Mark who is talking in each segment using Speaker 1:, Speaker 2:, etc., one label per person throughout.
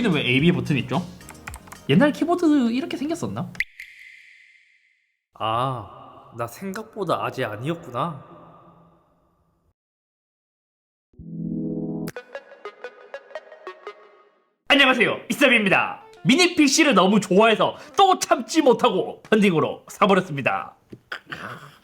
Speaker 1: 여기는 왜 A, B 버튼 있죠? 옛날 키보드 이렇게 생겼었나?
Speaker 2: 아, 나 생각보다 아재 아니었구나.
Speaker 1: 안녕하세요, 이쌤입니다. 미니 PC를 너무 좋아해서 또 참지 못하고 펀딩으로 사버렸습니다.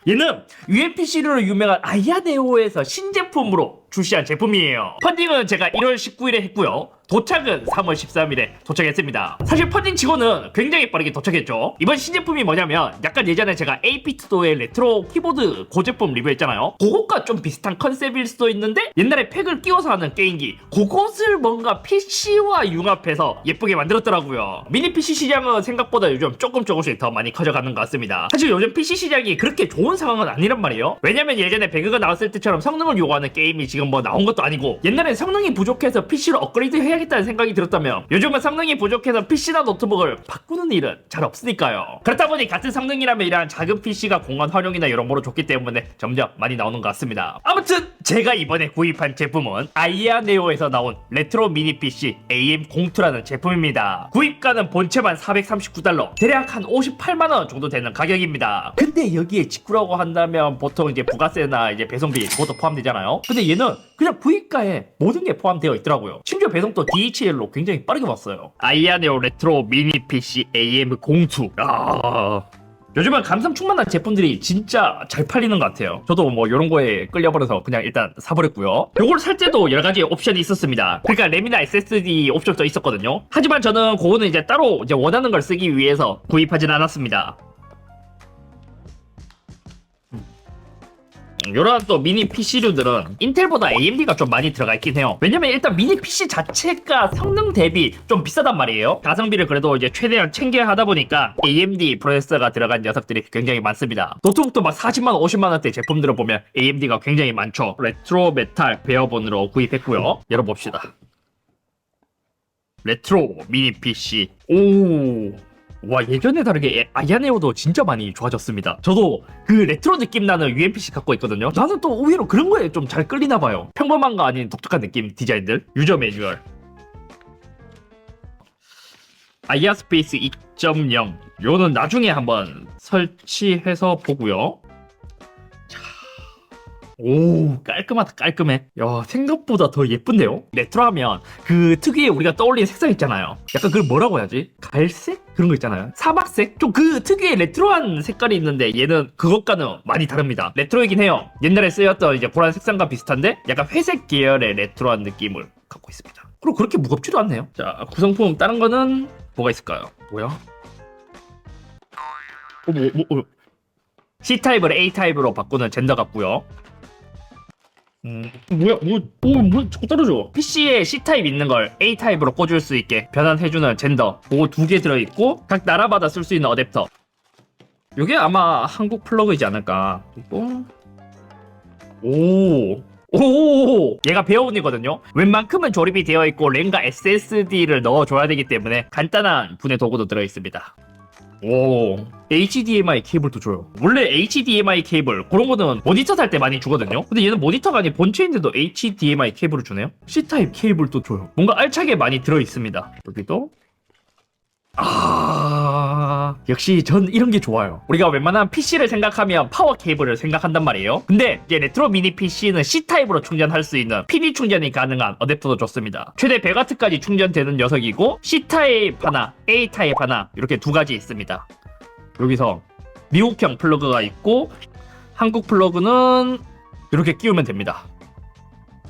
Speaker 1: 얘는 UMPC로 유명한 아이아네오에서 신제품으로 출시한 제품이에요. 펀딩은 제가 1월 19일에 했고요. 도착은 3월 13일에 도착했습니다. 사실 펀딩 치고는 굉장히 빠르게 도착했죠. 이번 신제품이 뭐냐면 약간 예전에 제가 에이피트도의 레트로 키보드 고제품 리뷰했잖아요. 그것과 좀 비슷한 컨셉일 수도 있는데 옛날에 팩을 끼워서 하는 게임기, 그것을 뭔가 PC와 융합해서 예쁘게 만들었더라고요. 미니 PC 시장은 생각보다 요즘 조금씩 더 많이 커져가는 것 같습니다. 사실 요즘 PC 시장이 그렇게 좋은 상황은 아니란 말이에요. 왜냐면 예전에 배그가 나왔을 때처럼 성능을 요구하는 게임이 지금 뭐 나온 것도 아니고, 옛날엔 성능이 부족해서 PC로 업그레이드 해야겠다는 생각이 들었다면 요즘은 성능이 부족해서 PC나 노트북을 바꾸는 일은 잘 없으니까요. 그렇다 보니 같은 성능이라면 이러한 작은 PC가 공간 활용이나 여러모로 좋기 때문에 점점 많이 나오는 것 같습니다. 아무튼 제가 이번에 구입한 제품은 아이아네오에서 나온 레트로 미니 PC AM02라는 제품입니다. 구입가는 본체만 439달러, 대략 한 58만원 정도 되는 가격입니다. 근데 여기에 직구라고 한다면 보통 이제 부가세나 이제 배송비 그것도 포함되잖아요. 근데 얘는 그냥 구입가에 모든 게 포함되어 있더라고요. 심지어 배송도 DHL로 굉장히 빠르게 왔어요. 아이아네오 레트로 미니 PC AM02. 요즘은 감성 충만한 제품들이 진짜 잘 팔리는 것 같아요. 저도 뭐 이런 거에 끌려버려서 그냥 일단 사버렸고요. 요걸 살 때도 여러 가지 옵션이 있었습니다. 그러니까 램이나 SSD 옵션도 있었거든요. 하지만 저는 그거는 이제 따로 이제 원하는 걸 쓰기 위해서 구입하진 않았습니다. 요런 또 미니 PC류들은 인텔보다 AMD가 좀 많이 들어가 있긴 해요. 왜냐면 일단 미니 PC 자체가 성능 대비 좀 비싸단 말이에요. 가성비를 그래도 이제 최대한 챙겨야 하다 보니까 AMD 프로세서가 들어간 녀석들이 굉장히 많습니다. 노트북도 막 40만원 50만원대 제품들을 보면 AMD가 굉장히 많죠. 레트로 메탈 베어본으로 구입했고요. 열어봅시다. 레트로 미니 PC. 와, 예전에 다르게 아이아네오도 진짜 많이 좋아졌습니다. 저도 그 레트로 느낌 나는 UMPC 갖고 있거든요. 나는 또 의외로 그런 거에 좀 잘 끌리나 봐요. 평범한 거 아닌 독특한 느낌 디자인들. 유저 매뉴얼. 아이아 스페이스 2.0. 요는 나중에 한번 설치해서 보고요. 오, 깔끔하다, 깔끔해. 야, 생각보다 더 예쁜데요? 레트로 하면 그 특유의 우리가 떠올리는 색상 있잖아요. 약간 그걸 뭐라고 해야지? 갈색? 그런 거 있잖아요. 사막색? 좀 그 특유의 레트로한 색깔이 있는데 얘는 그것과는 많이 다릅니다. 레트로이긴 해요. 옛날에 쓰였던 이제 보라 색상과 비슷한데 약간 회색 계열의 레트로한 느낌을 갖고 있습니다. 그리고 그렇게 무겁지도 않네요. 자, 구성품 다른 거는 뭐가 있을까요? 뭐야? C타입을 A타입으로 바꾸는 젠더 같고요. 뭐야, 자꾸 떨어져. PC에 C타입 있는 걸 A타입으로 꽂을 수 있게 변환해주는 젠더. 그거 2개 들어있고, 각 나라마다 쓸 수 있는 어댑터. 이게 아마 한국 플러그이지 않을까. 그리고, 얘가 베어온이거든요. 웬만큼은 조립이 되어 있고, 램과 SSD를 넣어줘야 되기 때문에 간단한 분해 도구도 들어있습니다. HDMI 케이블도 줘요. 원래 HDMI 케이블 그런 거는 모니터 살 때 많이 주거든요. 근데 얘는 모니터가 아닌 본체인데도 HDMI 케이블을 주네요. C타입 케이블도 줘요. 뭔가 알차게 많이 들어있습니다. 여기도 역시 전 이런 게 좋아요. 우리가 웬만한 PC를 생각하면 파워 케이블을 생각한단 말이에요. 근데 이제 레트로 미니 PC는 C타입으로 충전할 수 있는 PD 충전이 가능한 어댑터도 좋습니다. 최대 100W까지 충전되는 녀석이고 C타입 하나, A타입 하나 이렇게 두 가지 있습니다. 여기서 미국형 플러그가 있고 한국 플러그는 이렇게 끼우면 됩니다.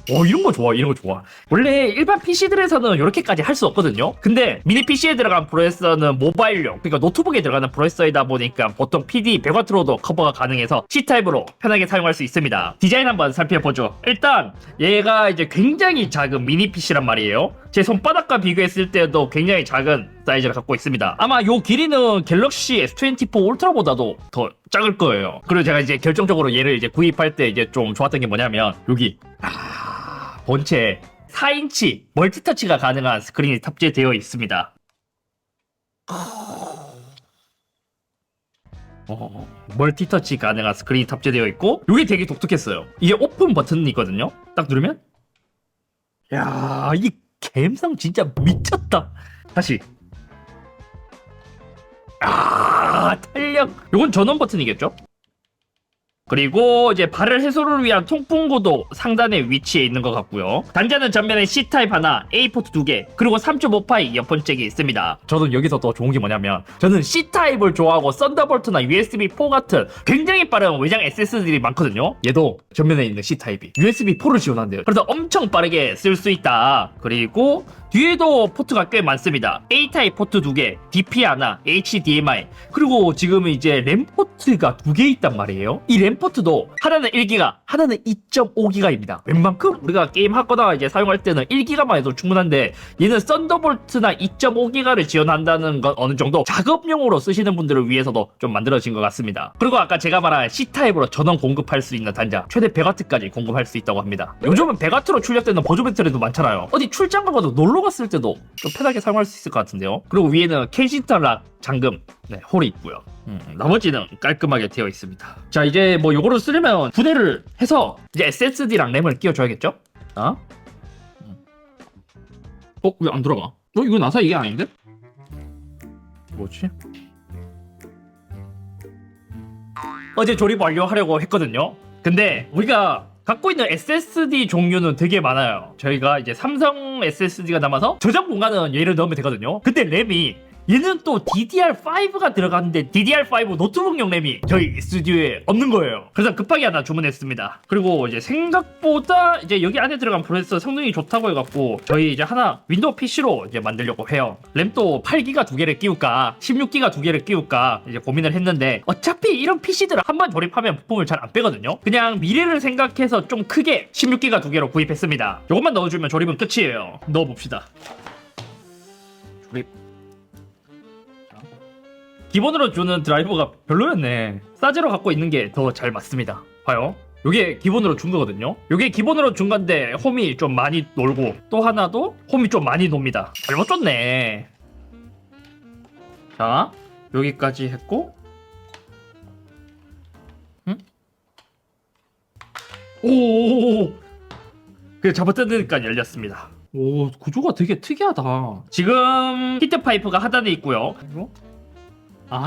Speaker 1: 이런 거 좋아, 이런 거 좋아. 원래 일반 PC들에서는 이렇게까지 할 수 없거든요. 근데 미니 PC에 들어간 프로세서는 모바일용, 그러니까 노트북에 들어가는 프로세서이다 보니까 보통 PD 100W로도 커버가 가능해서 C타입으로 편하게 사용할 수 있습니다. 디자인 한번 살펴보죠. 일단 얘가 이제 굉장히 작은 미니 PC란 말이에요. 제 손바닥과 비교했을 때도 굉장히 작은 사이즈를 갖고 있습니다. 아마 요 길이는 갤럭시 S24 울트라보다도 더 작을 거예요. 그리고 제가 이제 결정적으로 얘를 이제 구입할 때 이제 좀 좋았던 게 뭐냐면 여기 본체에 4인치 멀티터치가 가능한 스크린이 탑재되어 있습니다. 멀티터치 가능한 스크린이 탑재되어 있고 이게 되게 독특했어요. 이게 오픈 버튼이 있거든요. 딱 누르면 야, 이 감성 진짜 미쳤다. 다시. 탄력. 요건 전원 버튼이겠죠? 그리고 이제 발열 해소를 위한 통풍구도 상단에 위치해 있는 것 같고요. 단자는 전면에 C타입 하나, A포트 2개, 그리고 3.5파이 이어폰 잭이 있습니다. 저는 여기서 더 좋은 게 뭐냐면 저는 C타입을 좋아하고 썬더볼트나 USB4 같은 굉장히 빠른 외장 SSD들이 많거든요. 얘도 전면에 있는 C타입이 USB4를 지원한대요. 그래서 엄청 빠르게 쓸 수 있다. 그리고 뒤에도 포트가 꽤 많습니다. A타입 포트 2개, DP 하나, HDMI, 그리고 지금 이제 램 포트가 2개 있단 말이에요. 이 램 포트도 하나는 1기가, 하나는 2.5기가입니다. 웬만큼 우리가 게임 하거나 이제 사용할 때는 1기가만 해도 충분한데 얘는 썬더볼트나 2.5기가를 지원한다는 건 어느 정도 작업용으로 쓰시는 분들을 위해서도 좀 만들어진 것 같습니다. 그리고 아까 제가 말한 C타입으로 전원 공급할 수 있는 단자 최대 100W까지 공급할 수 있다고 합니다. 요즘은 100W로 출력되는 보조 배터리도 많잖아요. 어디 출장 가봐도 놀러 갔을 때도 좀 편하게 사용할 수 있을 것 같은데요. 그리고 위에는 켄시턴 락 잠금 홀이 있고요. 나머지는 깔끔하게 되어 있습니다. 자, 이제 뭐 요거를 쓰려면 분해를 해서 이제 SSD랑 램을 끼워줘야겠죠? 왜 안 들어가? 이거 나사 이게 아닌데? 뭐지? 어제 조립 완료하려고 했거든요. 근데 우리가 갖고 있는 SSD 종류는 되게 많아요. 저희가 이제 삼성 SSD가 남아서 저장 공간은 얘를 넣으면 되거든요. 근데 램이 얘는 또 DDR5가 들어갔는데 DDR5 노트북용 램이 저희 스튜디오에 없는 거예요. 그래서 급하게 하나 주문했습니다. 그리고 이제 생각보다 이제 여기 안에 들어간 프로세서 성능이 좋다고 해갖고 저희 이제 하나 윈도우 PC로 이제 만들려고 해요. 램도 8기가 2개를 끼울까 16기가 2개를 끼울까 이제 고민을 했는데 어차피 이런 PC들은 한번 조립하면 부품을 잘 안 빼거든요. 그냥 미래를 생각해서 좀 크게 16기가 2개로 구입했습니다. 이것만 넣어주면 조립은 끝이에요. 넣어봅시다. 조립. 기본으로 주는 드라이버가 별로였네. 싸제로 갖고 있는 게 더 잘 맞습니다. 봐요. 요게 기본으로 준 거거든요. 요게 기본으로 준 건데 홈이 좀 많이 놀고 또 하나도 홈이 좀 많이 놉니다. 잘못 줬네. 자, 여기까지 했고 오, 그 잡아뜯으니까 열렸습니다. 오, 구조가 되게 특이하다. 지금 히트 파이프가 하단에 있고요.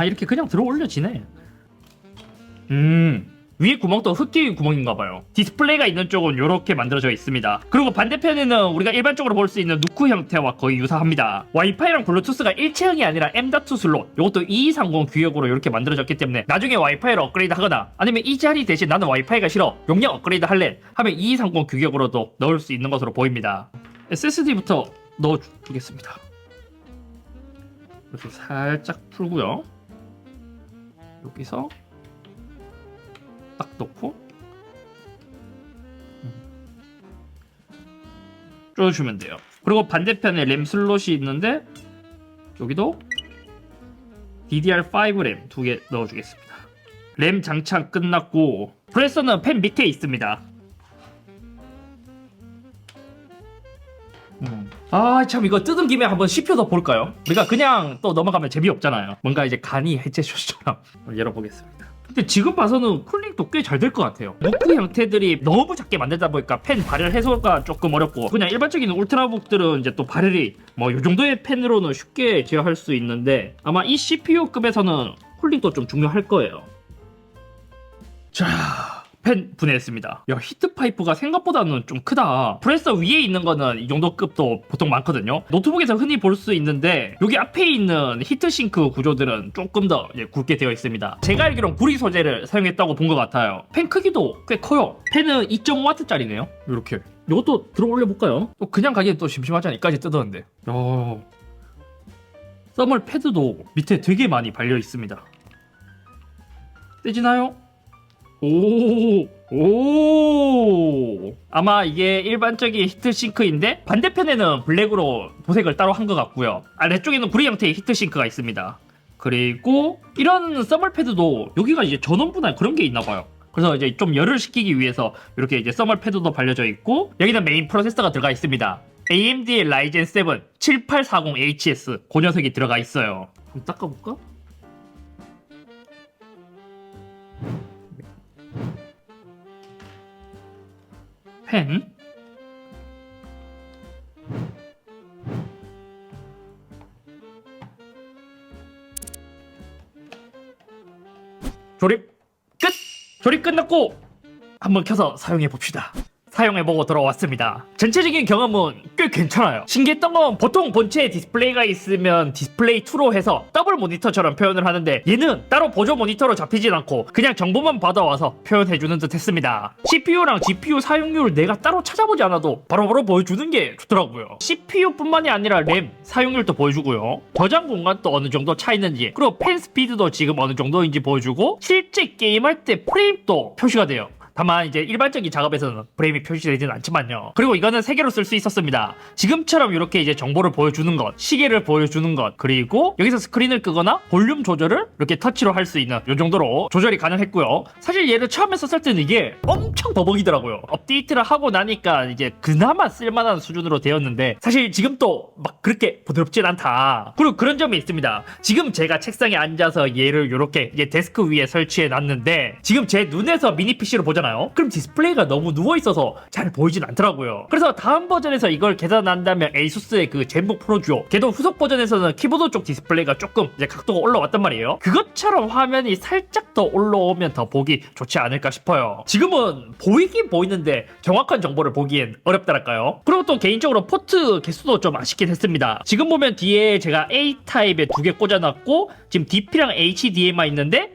Speaker 1: 이렇게 그냥 들어 올려지네. 위에 구멍도 흡기 구멍인가봐요. 디스플레이가 있는 쪽은 이렇게 만들어져 있습니다. 그리고 반대편에는 우리가 일반적으로 볼 수 있는 누크 형태와 거의 유사합니다. 와이파이랑 블루투스가 일체형이 아니라 M.2 슬롯, 이것도 2230 규격으로 이렇게 만들어졌기 때문에 나중에 와이파이를 업그레이드 하거나 아니면 이 자리 대신 나는 와이파이가 싫어, 용량 업그레이드 할래 하면 2230 규격으로도 넣을 수 있는 것으로 보입니다. SSD부터 넣어주겠습니다. 이렇게 살짝 풀고요. 여기서 딱 넣고 쪼주시면 돼요. 그리고 반대편에 램 슬롯이 있는데 여기도 DDR5 램 2개 넣어주겠습니다. 램 장착 끝났고 프레서는 펜 밑에 있습니다. 참 이거 뜯은 김에 한번 CPU 더 볼까요? 우리가 그냥 또 넘어가면 재미없잖아요. 뭔가 이제 간이 해체쇼처럼 열어보겠습니다. 근데 지금 봐서는 쿨링도 꽤 잘 될 것 같아요. 노크 형태들이 너무 작게 만들다 보니까 펜 발열 해소가 조금 어렵고 그냥 일반적인 울트라북들은 이제 또 발열이 뭐 이 정도의 펜으로는 쉽게 제어할 수 있는데 아마 이 CPU급에서는 쿨링도 좀 중요할 거예요. 자, 펜 분해했습니다. 야, 히트 파이프가 생각보다는 좀 크다. 프레서 위에 있는 거는 이 정도 급도 보통 많거든요. 노트북에서 흔히 볼 수 있는데 여기 앞에 있는 히트싱크 구조들은 조금 더 굵게 되어 있습니다. 제가 알기로는 구리 소재를 사용했다고 본 것 같아요. 펜 크기도 꽤 커요. 펜은 2.5W 짜리네요. 이렇게. 이것도 들어 올려볼까요? 또 그냥 가기엔 또 심심하잖아. 이까지 뜯었는데. 써멀 패드도 밑에 되게 많이 발려 있습니다. 떼지나요? 오, 아마 이게 일반적인 히트싱크인데 반대편에는 블랙으로 도색을 따로 한 것 같고요. 아래쪽에는 구리 형태의 히트싱크가 있습니다. 그리고 이런 써멀 패드도 여기가 이제 전원 분할 그런 게 있나 봐요. 그래서 이제 좀 열을 식히기 위해서 이렇게 이제 써멀 패드도 발려져 있고 여기는 메인 프로세서가 들어가 있습니다. AMD의 라이젠 7 7840HS 그 녀석이 들어가 있어요. 한번 닦아볼까? 펜 조립 끝! 조립 끝났고 한번 켜서 사용해 봅시다. 사용해보고 돌아왔습니다. 전체적인 경험은 꽤 괜찮아요. 신기했던 건 보통 본체에 디스플레이가 있으면 디스플레이 2로 해서 더블 모니터처럼 표현을 하는데 얘는 따로 보조 모니터로 잡히진 않고 그냥 정보만 받아와서 표현해주는 듯 했습니다. CPU랑 GPU 사용률을 내가 따로 찾아보지 않아도 바로바로 보여주는 게 좋더라고요. CPU뿐만이 아니라 램 사용률도 보여주고요. 저장 공간도 어느 정도 차 있는지, 그리고 펜 스피드도 지금 어느 정도인지 보여주고, 실제 게임할 때 프레임도 표시가 돼요. 다만 이제 일반적인 작업에서는 프레임이 표시되지는 않지만요. 그리고 이거는 3개로 쓸 수 있었습니다. 지금처럼 이렇게 이제 정보를 보여주는 것, 시계를 보여주는 것, 그리고 여기서 스크린을 끄거나 볼륨 조절을 이렇게 터치로 할 수 있는 이 정도로 조절이 가능했고요. 사실 얘를 처음에 썼을 때는 이게 엄청 버벅이더라고요. 업데이트를 하고 나니까 이제 그나마 쓸만한 수준으로 되었는데 사실 지금 또 막 그렇게 부드럽진 않다. 그리고 그런 점이 있습니다. 지금 제가 책상에 앉아서 얘를 이렇게 이제 데스크 위에 설치해 놨는데 지금 제 눈에서 미니 PC로 보잖아요. 그럼 디스플레이가 너무 누워있어서 잘 보이진 않더라고요. 그래서 다음 버전에서 이걸 계산한다면 에이수스의 그 젠북 프로 듀오, 걔도 후속 버전에서는 키보드 쪽 디스플레이가 조금 이제 각도가 올라왔단 말이에요. 그것처럼 화면이 살짝 더 올라오면 더 보기 좋지 않을까 싶어요. 지금은 보이긴 보이는데 정확한 정보를 보기엔 어렵다랄까요. 그리고 또 개인적으로 포트 개수도 좀 아쉽긴 했습니다. 지금 보면 뒤에 제가 A타입에 2개 꽂아놨고 지금 DP랑 HDMI 있는데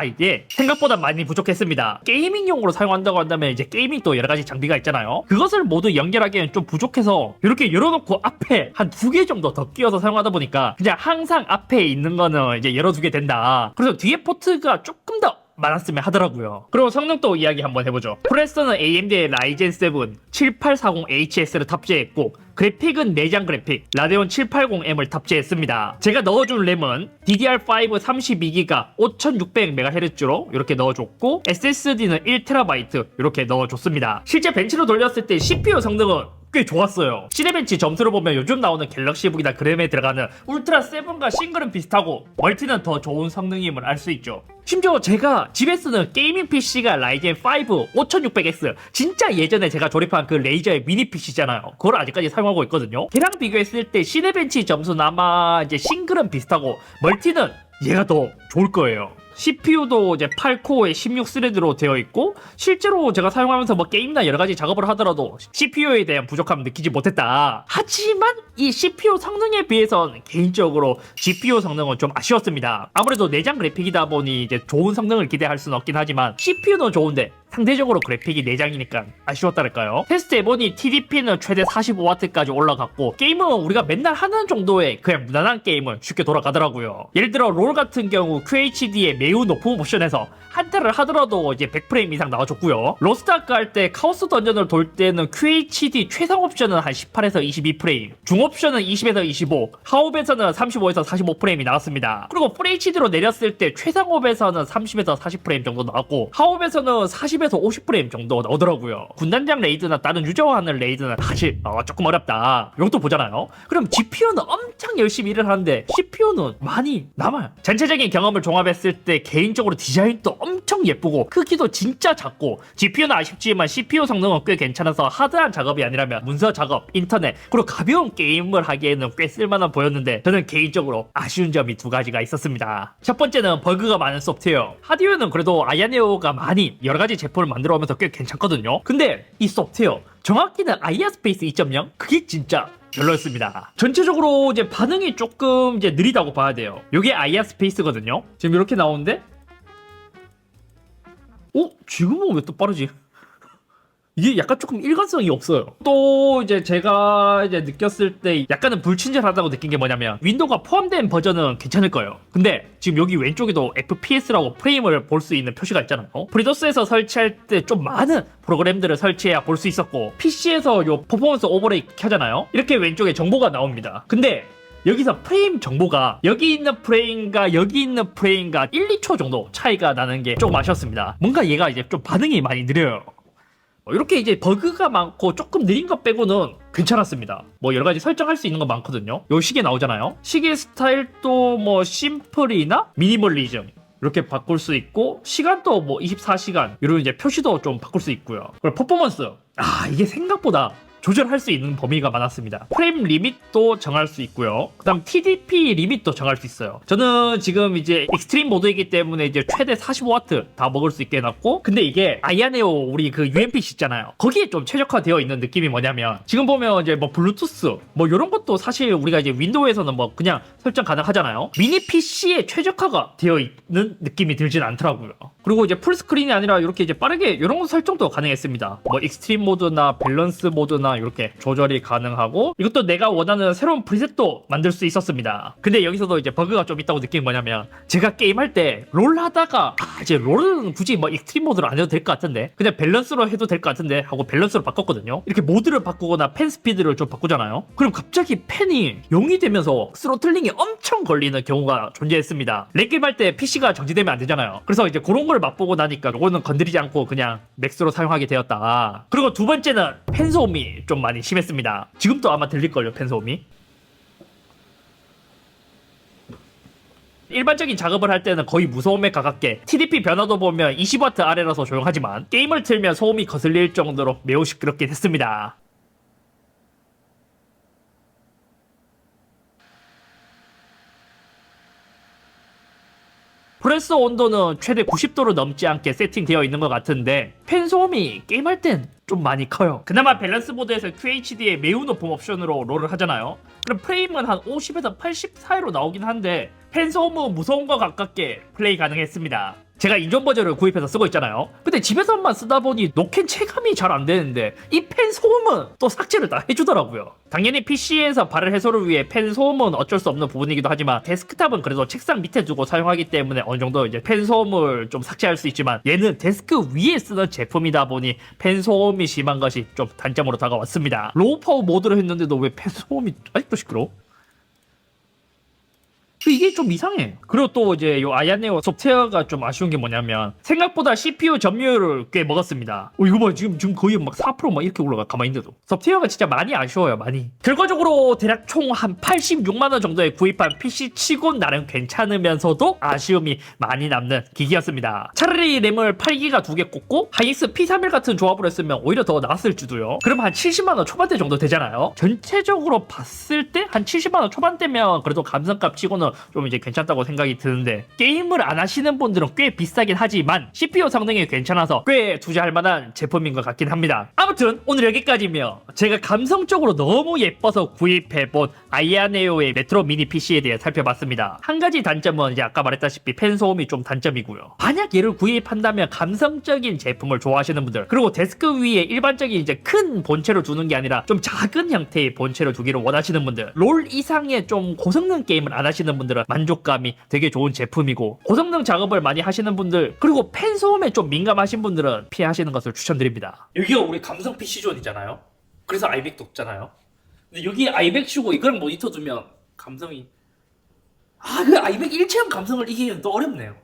Speaker 1: 이게 생각보다 많이 부족했습니다. 게이밍용으로 사용한다고 한다면 이제 게이밍 또 여러가지 장비가 있잖아요. 그것을 모두 연결하기에는 좀 부족해서 이렇게 열어놓고 앞에 한 2개 정도 더 끼워서 사용하다 보니까 그냥 항상 앞에 있는 거는 이제 열어두게 된다. 그래서 뒤에 포트가 조금 더 많았으면 하더라고요. 그리고 성능도 이야기 한번 해보죠. 프로세서는 AMD의 라이젠 7 7840HS를 탑재했고 그래픽은 내장 그래픽 라데온 780M을 탑재했습니다. 제가 넣어준 램은 DDR5 32GB 5600MHz로 이렇게 넣어줬고 SSD는 1TB 이렇게 넣어줬습니다. 실제 벤치로 돌렸을 때 CPU 성능은 꽤 좋았어요. 시네벤치 점수를 보면 요즘 나오는 갤럭시북이나 그램에 들어가는 울트라 7과 싱글은 비슷하고 멀티는 더 좋은 성능임을 알 수 있죠. 심지어 제가 집에 쓰는 게이밍 PC가 라이젠 5 5600X 진짜 예전에 제가 조립한 그 레이저의 미니 PC잖아요. 그걸 아직까지 사용하고 있거든요. 걔랑 비교했을 때 시네벤치 점수는 아마 이제 싱글은 비슷하고 멀티는 얘가 더 좋을 거예요. CPU도 이제 8코어에 16스레드로 되어 있고 실제로 제가 사용하면서 뭐 게임이나 여러가지 작업을 하더라도 CPU에 대한 부족함을 느끼지 못했다. 하지만 이 CPU 성능에 비해선 개인적으로 GPU 성능은 좀 아쉬웠습니다. 아무래도 내장 그래픽이다 보니 이제 좋은 성능을 기대할 수는 없긴 하지만 CPU는 좋은데 상대적으로 그래픽이 내장이니까 아쉬웠달까요? 테스트해보니 TDP는 최대 45W까지 올라갔고 게임은 우리가 맨날 하는 정도의 그냥 무난한 게임은 쉽게 돌아가더라고요. 예를 들어 롤 같은 경우 QHD의 매우 높은 옵션에서 한타를 하더라도 이제 100프레임 이상 나와줬고요. 로스트아크 할 때 카오스 던전을 돌 때는 QHD 최상 옵션은 한 18에서 22프레임, 중옵션은 20에서 25, 하옵에서는 35에서 45프레임이 나왔습니다. 그리고 FHD로 내렸을 때 최상옵에서는 30에서 40프레임 정도 나왔고 하옵에서는 40에서 50프레임 정도 나오더라고요. 군단장 레이드나 다른 유저하는 레이드는 사실 조금 어렵다. 이것도 보잖아요. 그럼 GPU는 엄청 열심히 일을 하는데 CPU는 많이 남아요. 전체적인 경험을 종합했을 때 개인적으로 디자인도 엄청 예쁘고 크기도 진짜 작고 GPU는 아쉽지만 CPU 성능은 꽤 괜찮아서 하드한 작업이 아니라면 문서 작업, 인터넷 그리고 가벼운 게임을 하기에는 꽤 쓸만한 보였는데 저는 개인적으로 아쉬운 점이 2가지가 있었습니다. 첫 번째는 버그가 많은 소프트웨어. 하드웨어는 그래도 아야네오가 많이 여러가지 제품을 만들어 오면서 꽤 괜찮거든요. 근데 이 소프트웨어 정확히는 아이아스페이스 2.0 그게 진짜 별로였습니다. 전체적으로 이제 반응이 조금 이제 느리다고 봐야 돼요. 이게 아이아스페이스거든요. 지금 이렇게 나오는데 지금은 왜 또 빠르지? 이게 약간 조금 일관성이 없어요. 또 이제 제가 이제 느꼈을 때 약간은 불친절하다고 느낀 게 뭐냐면 윈도우가 포함된 버전은 괜찮을 거예요. 근데 지금 여기 왼쪽에도 FPS라고 프레임을 볼 수 있는 표시가 있잖아요. 프리도스에서 설치할 때 좀 많은 프로그램들을 설치해야 볼 수 있었고 PC에서 요 퍼포먼스 오버레이 켜잖아요. 이렇게 왼쪽에 정보가 나옵니다. 근데 여기서 프레임 정보가 여기 있는 프레임과 여기 있는 프레임과 1, 2초 정도 차이가 나는 게 조금 아쉬웠습니다. 뭔가 얘가 이제 좀 반응이 많이 느려요. 이렇게 이제 버그가 많고 조금 느린 것 빼고는 괜찮았습니다. 뭐 여러가지 설정할 수 있는 거 많거든요. 요 시계 나오잖아요. 시계 스타일도 뭐 심플이나 미니멀리즘 이렇게 바꿀 수 있고 시간도 뭐 24시간 이런 이제 표시도 좀 바꿀 수 있고요. 그리고 퍼포먼스 이게 생각보다 조절할 수 있는 범위가 많았습니다. 프레임 리밋도 정할 수 있고요. 그다음 TDP 리밋도 정할 수 있어요. 저는 지금 이제 익스트림 모드이기 때문에 이제 최대 45W 다 먹을 수 있게 해놨고, 근데 이게 아이아네오 우리 그 UMPC 있잖아요. 거기에 좀 최적화되어 있는 느낌이 뭐냐면, 지금 보면 이제 뭐 블루투스 뭐 이런 것도 사실 우리가 이제 윈도우에서는 뭐 그냥 설정 가능하잖아요. 미니 PC에 최적화가 되어 있는 느낌이 들진 않더라고요. 그리고 이제 풀스크린이 아니라 이렇게 이제 빠르게 이런 거 설정도 가능했습니다. 뭐 익스트림 모드나 밸런스 모드나 이렇게 조절이 가능하고, 이것도 내가 원하는 새로운 프리셋도 만들 수 있었습니다. 근데 여기서도 이제 버그가 좀 있다고 느낀 뭐냐면, 제가 게임할 때 롤 하다가 이제 롤은 굳이 뭐 익스트림 모드로 안 해도 될 것 같은데 그냥 밸런스로 해도 될 것 같은데 하고 밸런스로 바꿨거든요. 이렇게 모드를 바꾸거나 펜 스피드를 좀 바꾸잖아요. 그럼 갑자기 펜이 0이 되면서 스로틀링이 엄청 걸리는 경우가 존재했습니다. 렉게임 할 때 PC가 정지되면 안 되잖아요. 그래서 이제 그런 걸 맛보고 나니까 이거는 건드리지 않고 그냥 맥스로 사용하게 되었다. 그리고 두 번째는 펜 소음이 좀 많이 심했습니다. 지금도 아마 들릴걸요, 펜 소음이. 일반적인 작업을 할 때는 거의 무소음에 가깝게, TDP 변화도 보면 20W 아래라서 조용하지만 게임을 틀면 소음이 거슬릴 정도로 매우 시끄럽게 됐습니다. 프레스 온도는 최대 90도로 넘지 않게 세팅되어 있는 것 같은데 펜 소음이 게임할 땐 좀 많이 커요. 그나마 밸런스 모드에서 QHD의 매우 높은 옵션으로 롤을 하잖아요. 그럼 프레임은 한 50에서 80 사이로 나오긴 한데 펜 소음은 무서움과 가깝게 플레이 가능했습니다. 제가 인존 버전을 구입해서 쓰고 있잖아요. 근데 집에서만 쓰다 보니 노캔 체감이 잘 안 되는데 이 펜 소음은 또 삭제를 다 해주더라고요. 당연히 PC에서 발열 해소를 위해 펜 소음은 어쩔 수 없는 부분이기도 하지만 데스크탑은 그래도 책상 밑에 두고 사용하기 때문에 어느 정도 이제 펜 소음을 좀 삭제할 수 있지만, 얘는 데스크 위에 쓰는 제품이다 보니 펜 소음이 심한 것이 좀 단점으로 다가왔습니다. 로우 파워 모드로 했는데도 왜 펜 소음이 아직도 시끄러워? 이게 좀 이상해. 그리고 또 이제 이 아야네오 소프트웨어가 좀 아쉬운 게 뭐냐면 생각보다 CPU 점유율을 꽤 먹었습니다. 이거 봐, 지금 거의 막 4%막 이렇게 올라가, 가만히 있는데도. 소프트웨어가 진짜 많이 아쉬워요, 많이. 결과적으로 대략 총 한 86만원 정도에 구입한 PC 치곤 나름 괜찮으면서도 아쉬움이 많이 남는 기기였습니다. 차라리 램을 8기가 2개 꽂고 하이닉스 P31 같은 조합으로 했으면 오히려 더 나았을지도요. 그럼 한 70만원 초반대 정도 되잖아요. 전체적으로 봤을 때 한 70만원 초반대면 그래도 감성값 치고는 좀 이제 괜찮다고 생각이 드는데, 게임을 안 하시는 분들은 꽤 비싸긴 하지만 CPU 성능이 괜찮아서 꽤 투자할 만한 제품인 것 같긴 합니다. 아무튼 오늘 여기까지며 제가 감성적으로 너무 예뻐서 구입해본 아이아네오의 메트로 미니 PC에 대해 살펴봤습니다. 한 가지 단점은 이제 아까 말했다시피 펜 소음이 좀 단점이고요. 만약 얘를 구입한다면 감성적인 제품을 좋아하시는 분들, 그리고 데스크 위에 일반적인 이제 큰 본체를 두는 게 아니라 좀 작은 형태의 본체를 두기를 원하시는 분들, 롤 이상의 좀 고성능 게임을 안 하시는 분들은 만족감이 되게 좋은 제품이고, 고성능 작업을 많이 하시는 분들, 그리고 펜 소음에 좀 민감하신 분들은 피하시는 것을 추천드립니다. 여기가 우리 감성 PC존이잖아요. 그래서 아이백도 없잖아요. 근데 여기 아이백 주고 이거랑 모니터 두면 감성이, 그 아이백 일체형 감성을 이기기는 또 어렵네요.